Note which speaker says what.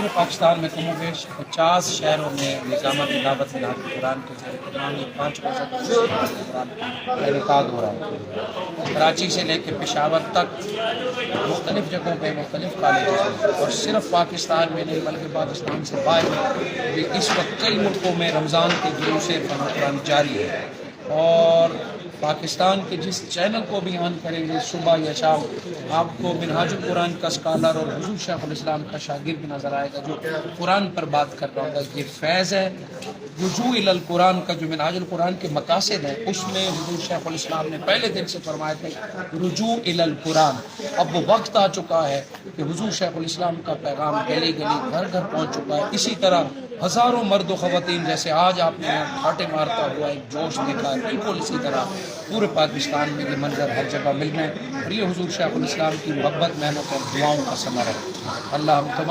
Speaker 1: پورے پاکستان میں کم و بیش 50 شہروں میں نظامت تلاوت قرآن کے زیر 5 روزہ قرآن کا انعقاد ہو رہا ہے۔ کراچی سے لے کے پشاور تک مختلف جگہوں پہ مختلف کالجز میں، اور صرف پاکستان میں نہیں بلکہ پاکستان سے باہر بھی اس وقت کئی ملکوں میں رمضان کے جلوس قرآن جاری ہے۔ اور پاکستان کے جس چینل کو بھی آن کریں گے صبح یا شام، آپ کو منہاج القرآن کا اسکالر اور حضور شیخ الاسلام کا شاگرد نظر آئے گا جو قرآن پر بات کر رہا ہوگا۔ یہ فیض ہے رجوع الی القرآن کا، جو منہاج القرآن کے مقاصد ہیں اس میں حضور شیخ الاسلام نے پہلے دن سے فرمایا تھا رجوع الی القرآن۔ اب وہ وقت آ چکا ہے کہ حضور شیخ الاسلام کا پیغام گلی گلی گھر گھر پہنچ چکا ہے۔ اسی طرح ہزاروں مرد و خواتین جیسے آج آپ نے کھاٹے مارتا ہوا ایک جوش دیکھا ہے، بالکل اسی طرح پورے پاکستان میں یہ منظر ہر جگہ ملنا ہے، اور یہ حضور شیخ الاسلام کی محبت، محنت اور دعاؤں کا ثمر ہے۔ اللہ ہم تمام